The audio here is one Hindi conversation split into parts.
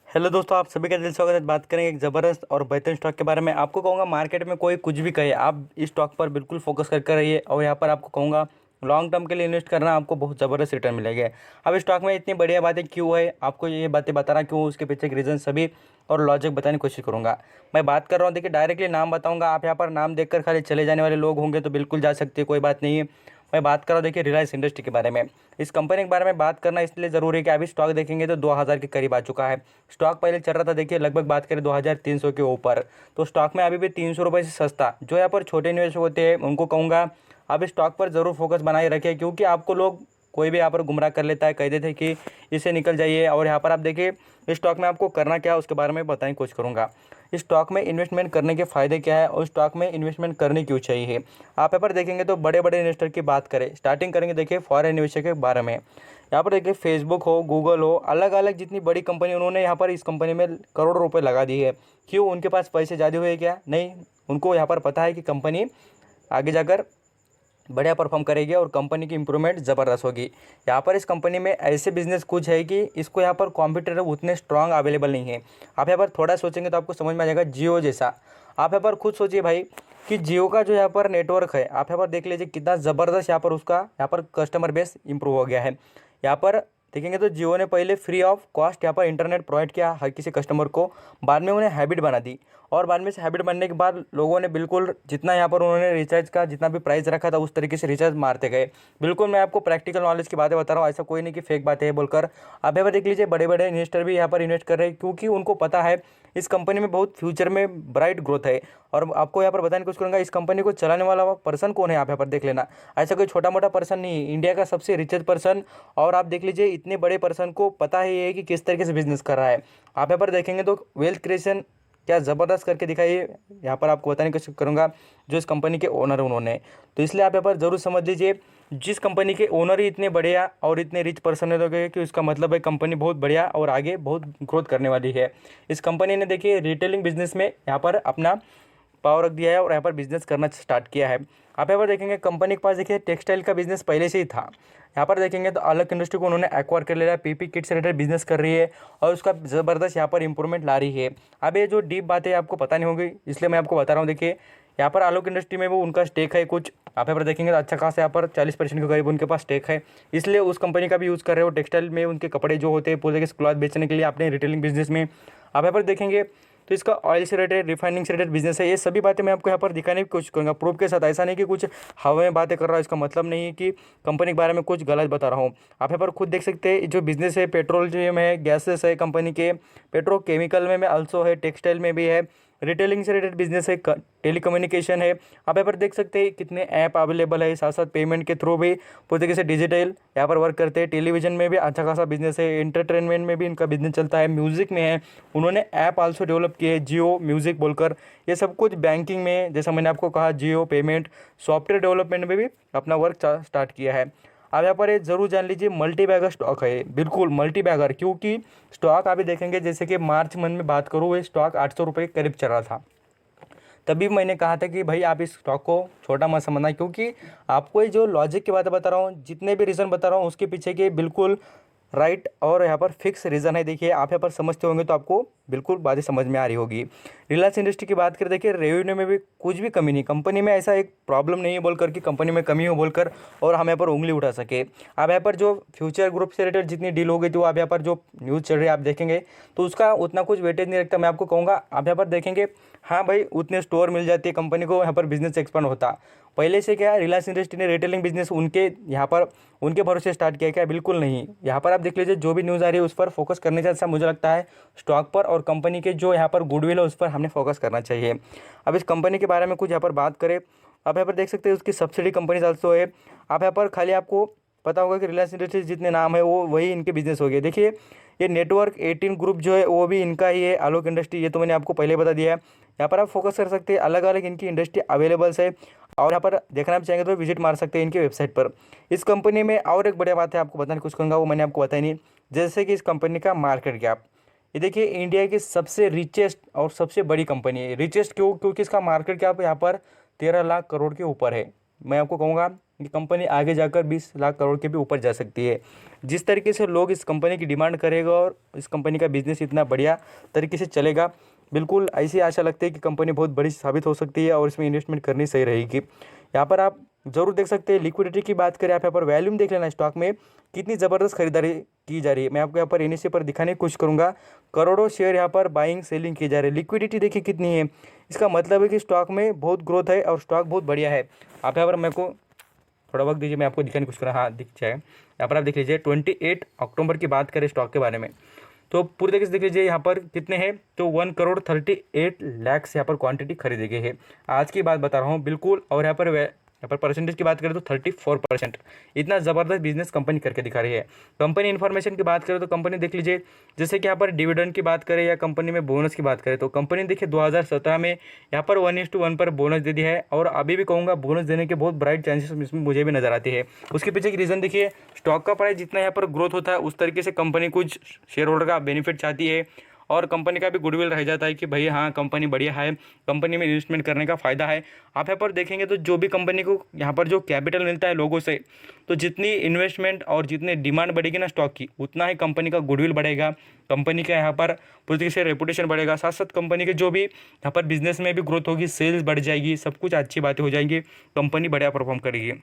हेलो दोस्तों, आप सभी का दिल स्वागत है। बात करेंगे एक ज़बरदस्त और बेहतरीन स्टॉक के बारे में। आपको कहूँगा मार्केट में कोई कुछ भी कहे, आप इस स्टॉक पर बिल्कुल फोकस करके रहिए और यहाँ पर आपको कहूँगा लॉन्ग टर्म के लिए इन्वेस्ट करना, आपको बहुत ज़बरदस्त रिटर्न मिलेगा। अब इस स्टॉक में इतनी बढ़िया बातें क्यों है, आपको ये बातें बताना क्यों, उसके पीछे के रीज़न सभी और लॉजिक बताने की कोशिश करूँगा। मैं बात कर रहा हूँ, देखिए डायरेक्टली नाम बताऊँगा, आप यहाँ पर नाम देखकर खाली चले जाने वाले लोग होंगे तो बिल्कुल जा सकते हैं, कोई बात नहीं है। मैं बात कर रहा हूँ देखिए रिलायंस इंडस्ट्री के बारे में। इस कंपनी के बारे में बात करना इसलिए ज़रूरी है कि अभी स्टॉक देखेंगे तो 2000 के करीब आ चुका है। स्टॉक पहले चल रहा था देखिए लगभग बात करें 2300 के ऊपर, तो स्टॉक में अभी भी 300 रुपये से सस्ता। जो यहाँ पर छोटे निवेशक होते हैं उनको कहूँगा आप इस स्टॉक पर ज़रूर फोकस बनाए रखें, क्योंकि आपको लोग कोई भी यहाँ पर गुमराह कर लेता है, कह देते हैं कि इससे निकल जाइए। और यहाँ पर आप देखिए इस स्टॉक में आपको करना क्या है उसके बारे में बताने की कोशिश करूँगा। इस स्टॉक में इन्वेस्टमेंट करने के फ़ायदे क्या है और स्टॉक में इन्वेस्टमेंट करनी क्यों चाहिए। आप यहाँ पर देखेंगे तो बड़े बड़े इन्वेस्टर की बात करें, स्टार्टिंग करेंगे देखिए फॉरेन निवेशक के बारे में। यहाँ पर देखिए फेसबुक हो, गूगल हो, अलग अलग जितनी बड़ी कंपनी उन्होंने यहाँ पर इस कंपनी में करोड़ों रुपए लगा दिए है। क्यों? उनके पास पैसे ज़्यादा हुए क्या? नहीं, उनको यहाँ पर पता है कि कंपनी आगे जाकर बढ़िया परफॉर्म करेगी और कंपनी की इंप्रूवमेंट ज़बरदस्त होगी। यहाँ पर इस कंपनी में ऐसे बिजनेस कुछ है कि इसको यहाँ पर कॉम्पिटिटर उतने स्ट्रांग अवेलेबल नहीं है। आप यहाँ पर थोड़ा सोचेंगे तो आपको समझ में आ जाएगा, जियो जैसा। आप यहाँ पर खुद सोचिए भाई कि जियो का जो यहाँ पर नेटवर्क है, आप यहाँ पर देख लीजिए कितना ज़बरदस्त यहाँ पर उसका यहाँ पर कस्टमर बेस इंप्रूव हो गया है। यहाँ पर देखेंगे तो जियो ने पहले फ्री ऑफ कॉस्ट यहाँ पर इंटरनेट प्रोवाइड किया हर किसी कस्टमर को, बाद में उन्हें हैबिट बना दी। और बाद में से हैबिट बनने के बाद लोगों ने बिल्कुल जितना यहाँ पर उन्होंने रिचार्ज का जितना भी प्राइस रखा था उस तरीके से रिचार्ज मारते गए। बिल्कुल मैं आपको प्रैक्टिकल नॉलेज की बातें बता रहा हूँ, ऐसा कोई नहीं कि फेक बातें है बोलकर। आप यहाँ पर देख लीजिए बड़े बड़े इन्वेस्टर भी यहाँ पर इन्वेस्ट कर रहे हैं, क्योंकि उनको पता है इस कंपनी में बहुत फ्यूचर में ब्राइट ग्रोथ है। और आपको यहाँ पर बताने की कोशिश करूँगा इस कंपनी को चलाने वाला पर्सन कौन है। आप यहाँ पर देख लेना, ऐसा कोई छोटा मोटा पर्सन नहीं है, इंडिया का सबसे रिचेस्ट पर्सन। और आप देख लीजिए इतने बड़े पर्सन को पता है ये कि किस तरीके से बिजनेस कर रहा है। आप यहाँ पर देखेंगे तो वेल्थ क्रिएशन क्या ज़बरदस्त करके दिखाइए, यहाँ पर आपको बताने की कोशिश करूँगा जो इस कंपनी के ओनर उन्होंने। तो इसलिए आप यहाँ पर ज़रूर समझ लीजिए, जिस कंपनी के ओनर ही इतने बढ़िया और इतने रिच पर्सन है तो कि उसका मतलब है कंपनी बहुत बढ़िया और आगे बहुत ग्रोथ करने वाली है। इस कंपनी ने देखिए रिटेलिंग बिजनेस में यहाँ पर अपना पावर रख दिया है और यहाँ पर बिजनेस करना स्टार्ट किया है। आप यहाँ पर देखेंगे कंपनी के पास देखिए टेक्सटाइल का बिजनेस पहले से ही था। यहाँ पर देखेंगे तो अलग इंडस्ट्री को उन्होंने एक्वायर कर लिया है, पीपी किट से रिलेटेड बिजनेस कर रही है और उसका ज़बरदस्त यहाँ पर इंप्रूवमेंट ला रही है। अब ये जो डीप बातें आपको पता नहीं होगी, इसलिए मैं आपको बता रहा हूँ। देखिए यहाँ पर आलोक इंडस्ट्री में वो उनका स्टेक है कुछ, आप यहाँ पर देखेंगे तो अच्छा खासा यहाँ पर 40% के करीब उनके पास स्टेक है, इसलिए उस कंपनी का भी यूज़ कर रहे हो। टेक्सटाइल में उनके कपड़े जो होते हैं पूरे के क्लॉथ बेचने के लिए अपने रिटेलिंग बिजनेस में। आप यहाँ पर देखेंगे तो इसका ऑयल से रिलेटेड रिफाइनिंग से रिलेटेड बिजनेस है। ये सभी बातें मैं आपको यहाँ पर दिखाने की कोशिश करूँगा प्रूफ के साथ। ऐसा नहीं कि कुछ हवा में बातें कर रहा हूँ, इसका मतलब नहीं है कि कंपनी के बारे में कुछ गलत बता रहा हूँ। आप यहाँ पर खुद देख सकते हैं जो बिजनेस है, पेट्रोलियम है, गैसेस है कंपनी के, पेट्रोकेमिकल में अल्सो है, टेक्सटाइल में भी है, रिटेलिंग से रिलेटेड बिजनेस है, टेलीकम्युनिकेशन है। आप यहाँ पर देख सकते हैं कितने ऐप अवेलेबल है, साथ साथ पेमेंट के थ्रू भी पूरी तरीके से डिजिटल यहाँ पर वर्क करते हैं। टेलीविजन में भी अच्छा खासा बिजनेस है, एंटरटेनमेंट में भी इनका बिजनेस चलता है, म्यूज़िक में है, उन्होंने ऐप आल्सो डेवलप किए है जियो म्यूज़िक बोलकर। ये सब कुछ बैंकिंग में, जैसा मैंने आपको कहा जियो पेमेंट, सॉफ्टवेयर डेवलपमेंट में भी अपना वर्क स्टार्ट किया है। अब यहाँ पर ये जरूर जान लीजिए मल्टी बैगर स्टॉक है, बिल्कुल मल्टी बैगर, क्योंकि स्टॉक अभी देखेंगे जैसे कि मार्च मंथ में बात करूँ ये स्टॉक 800 रुपये के करीब चल रहा था। तभी मैंने कहा था कि भाई आप इस स्टॉक को छोटा मत समझना, क्योंकि आपको ये जो लॉजिक की बातें बता रहा हूँ, जितने भी रीज़न बता रहा हूँ उसके पीछे के बिल्कुल राइट और यहाँ पर फिक्स रीज़न है। देखिए आप यहाँ पर समझते होंगे तो आपको बिल्कुल बातें समझ में आ रही होगी। रिलायंस इंडस्ट्री की बात करें, देखिए रेवेन्यू में भी कुछ भी कमी नहीं, कंपनी में ऐसा एक प्रॉब्लम नहीं है बोलकर कि कंपनी में कमी हो बोलकर और हम यहाँ पर उंगली उठा सके। आप यहाँ पर जो फ्यूचर ग्रुप से रिलेटेड जितनी डील हो गई थी वो आप यहाँ पर जो न्यूज़ चल रही है आप देखेंगे तो उसका उतना कुछ वेटेज नहीं रखता। मैं आपको कहूँगा आप यहाँ पर देखेंगे, हाँ भाई उतने स्टोर मिल जाती है कंपनी को, यहाँ पर बिजनेस एक्सपांड होता। पहले से क्या है, रिलायंस इंडस्ट्री ने रिटेलिंग बिजनेस उनके यहाँ पर उनके भरोसे स्टार्ट किया क्या? बिल्कुल नहीं। यहाँ पर आप देख लीजिए जो भी न्यूज़ आ रही है उस पर फोकस करने से अच्छा मुझे लगता है स्टॉक पर और कंपनी के जो यहाँ पर गुडविल है उस पर हमें फोकस करना चाहिए। अब इस कंपनी के बारे में कुछ यहाँ पर बात करें, आप यहाँ पर देख सकते हैं उसकी सब्सिडी कंपनीज आल्सो है। आप यहाँ पर खाली आपको पता होगा कि रिलायंस इंडस्ट्रीज जितने नाम है वो वही इनके बिजनेस हो गए। देखिए ये नेटवर्क 18 ग्रुप जो है वो भी इनका ही है, आलोक इंडस्ट्री, ये तो मैंने आपको पहले बता दिया है। यहाँ पर आप फोकस कर सकते हैं, अलग अलग इनकी इंडस्ट्री अवेलेबल्स है और यहाँ पर देखना भी चाहेंगे तो विजिट मार सकते हैं इनकी वेबसाइट पर। इस कंपनी में और एक बढ़िया बात है आपको बताने की कोशिश करूँगा, वो मैंने आपको बताई नहीं, जैसे कि इस कंपनी का मार्केट कैप। ये देखिए इंडिया की सबसे रिचेस्ट और सबसे बड़ी कंपनी है। रिचेस्ट क्यों? क्योंकि इसका मार्केट कैप यहाँ पर 13 लाख करोड़ के ऊपर है। मैं आपको कहूँगा कि कंपनी आगे जाकर 20 लाख करोड़ के भी ऊपर जा सकती है। जिस तरीके से लोग इस कंपनी की डिमांड करेगा और इस कंपनी का बिजनेस इतना बढ़िया तरीके से चलेगा, बिल्कुल ऐसी आशा लगती है कि कंपनी बहुत बड़ी साबित हो सकती है और इसमें इन्वेस्टमेंट करनी सही रहेगी। यहाँ पर आप जरूर देख सकते हैं, लिक्विडिटी की बात करें आप यहाँ पर वैल्यूम देख लेना स्टॉक में कितनी ज़बरदस्त खरीदारी की जा रही है। मैं आपको यहाँ पर इनिशियल पर दिखाने की कोशिश करूँगा, करोड़ों शेयर यहाँ पर बाइंग सेलिंग की जा रही है। लिक्विडिटी देखिए कितनी है, इसका मतलब है कि स्टॉक में बहुत ग्रोथ है और स्टॉक बहुत बढ़िया है। आप यहाँ पर मेरे को थोड़ा वक्त दीजिए, मैं आपको दिखाने की कोशिश करूँ। हाँ दिख जाएगा, यहाँ पर आप देख लीजिए 28 अक्टूबर की बात करें स्टॉक के बारे में, तो पूरी तरीके से देख लीजिए यहाँ पर कितने हैं, तो 1,38,00,000 यहाँ पर क्वांटिटी खरीदी गई है। आज की बात बता रहा हूँ बिल्कुल। और यहाँ पर परसेंटेज की बात करें तो 34%। इतना ज़बरदस्त बिजनेस कंपनी करके दिखा रही है। कंपनी इन्फॉर्मेशन की बात करें तो कंपनी देख लीजिए, जैसे कि यहाँ पर डिविडेंड की बात करें या कंपनी में बोनस की बात करें तो कंपनी देखिए 2017 में यहाँ पर 1:1 पर बोनस दे दिया है और अभी भी कहूँगा बोनस देने के बहुत ब्राइट चांसेस इसमें मुझे भी नजर आती है। उसके पीछे की रीज़न देखिए, स्टॉक का प्राइस जितना यहाँ पर ग्रोथ होता है उस तरीके से कंपनी कुछ शेयर होल्डर का बेनिफिट चाहती है और कंपनी का भी गुडविल रह जाता है कि भाई हाँ कंपनी बढ़िया है, कंपनी में इन्वेस्टमेंट करने का फ़ायदा है। आप यहाँ पर देखेंगे तो जो भी कंपनी को यहाँ पर जो कैपिटल मिलता है लोगों से, तो जितनी इन्वेस्टमेंट और जितनी डिमांड बढ़ेगी ना स्टॉक की, उतना ही कंपनी का गुडविल बढ़ेगा, कंपनी का यहाँ पर पूरी तरीके से रेपुटेशन बढ़ेगा। साथ साथ कंपनी के जो भी यहाँ पर बिजनेस में भी ग्रोथ होगी, सेल्स बढ़ जाएगी, सब कुछ अच्छी बातें हो जाएंगी, कंपनी बढ़िया परफॉर्म करेगी।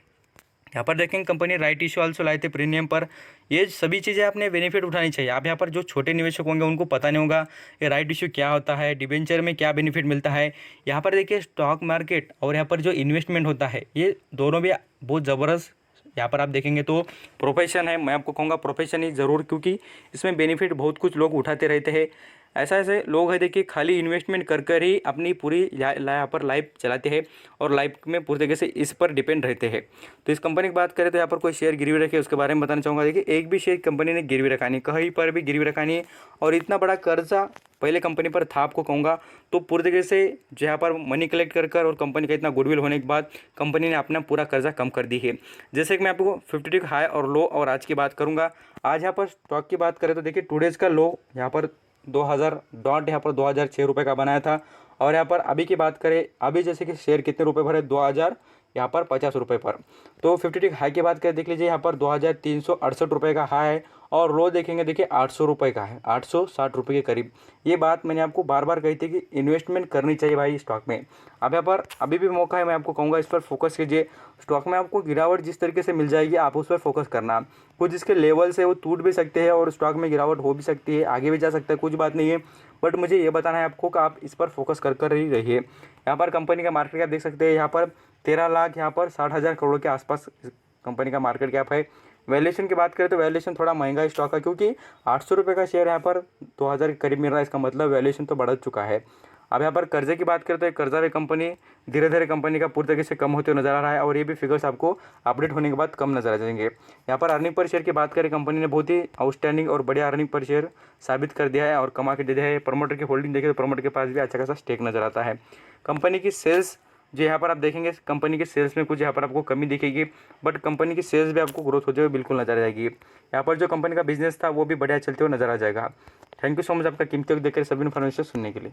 यहाँ पर देखेंगे कंपनी राइट इशू ऑल्सो लाए थे प्रीमियम पर। ये सभी चीज़ें आपने बेनिफिट उठानी चाहिए। आप यहाँ पर जो छोटे निवेशक होंगे उनको पता नहीं होगा ये राइट इशू क्या होता है, डिबेंचर में क्या बेनिफिट मिलता है। यहाँ पर देखिए स्टॉक मार्केट और यहाँ पर जो इन्वेस्टमेंट होता है ये दोनों भी बहुत ज़बरदस्त यहाँ पर आप देखेंगे तो प्रोफेशन है। मैं आपको कहूँगा प्रोफेशन ही ज़रूर, क्योंकि इसमें बेनिफिट बहुत कुछ लोग उठाते रहते हैं। ऐसा ऐसे लोग हैं देखिए खाली इन्वेस्टमेंट कर कर ही अपनी पूरी यहाँ पर लाइफ चलाते हैं और लाइफ में पूरी तरीके से इस पर डिपेंड रहते हैं। तो इस कंपनी की बात करें तो यहाँ पर कोई शेयर गिरवी रखे उसके बारे में बताना चाहूँगा। देखिए एक भी शेयर कंपनी ने गिरवी रखा नहीं, कहीं पर भी गिरवी रखा नहीं है और इतना बड़ा कर्जा पहले कंपनी पर था आपको कहूँगा। तो पूरी तरीके से जो यहाँ पर मनी कलेक्ट कर और कंपनी का इतना गुडविल होने के बाद कंपनी ने अपना पूरा कर्जा कम कर दी है। जैसे कि मैं आपको 52 हाई और लो और आज की बात करूँगा। आज यहाँ पर स्टॉक की बात करें तो देखिए टुडेज़ का लो यहाँ पर 2000 डॉट यहाँ पर 2006 रुपये का बनाया था। और यहाँ पर अभी की बात करें, अभी जैसे कि शेयर कितने रुपए पर है, 2000 यहाँ पर 50 रुपये पर। तो 52 हाई की बात करें देख लीजिए, यहाँ पर 2368 रुपये का हाई है और लो देखेंगे देखिए 800 रुपये का है, 860 रुपये के करीब। ये बात मैंने आपको बार बार कही थी कि इन्वेस्टमेंट करनी चाहिए भाई स्टॉक में। अब यहाँ पर अभी भी मौका है, मैं आपको कहूँगा इस पर फोकस कीजिए। स्टॉक में आपको गिरावट जिस तरीके से मिल जाएगी आप उस पर फोकस करना। कुछ इसके लेवल से वो टूट भी सकते हैं और स्टॉक में गिरावट हो भी सकती है, आगे भी जा सकता है, कुछ बात नहीं है। बट मुझे ये बताना है आपको कि आप इस पर फोकस कर ही रहिए। यहाँ पर कंपनी का मार्केट कैप देख सकते हैं, यहाँ पर 13 लाख यहाँ पर 60,000 करोड़ के आसपास कंपनी का मार्केट कैप है। वैल्यूएशन की बात करें तो वैल्यूएशन थोड़ा महंगा स्टॉक है, क्योंकि 800 रुपये का शेयर यहाँ पर 2000 के करीब मिल रहा है, इसका मतलब वैल्यूएशन तो बढ़ चुका है। अब यहाँ पर कर्जे की बात करें तो एक कर्जा भी कंपनी धीरे धीरे कंपनी का पूरी तरीके से कम होते हुए नजर आ रहा है और ये भी फिगर्स आपको अपडेट होने के बाद कम नजर आ जाएंगे। यहाँ पर अर्निंग पर शेयर की बात करें, कंपनी ने बहुत ही आउटस्टैंडिंग और बढ़िया अर्निंग पर शेयर साबित कर दिया है और कमा के दे दिया है। प्रमोटर की होल्डिंग देखें तो प्रमोटर के पास भी अच्छा खासा स्टेक नजर आता है। कंपनी की सेल्स जो यहाँ पर आप देखेंगे, कंपनी के सेल्स में कुछ यहाँ पर आपको कमी दिखेगी, बट कंपनी की सेल्स भी आपको ग्रोथ होते हुए बिल्कुल नजर आ जाएगी। यहाँ पर जो कंपनी का बिजनेस था वो भी बढ़िया चलते हुए नजर आ जाएगा। थैंक यू सो मच आपका कीमती वक्त देकर सभी इन्फॉर्मेशन सुनने के लिए।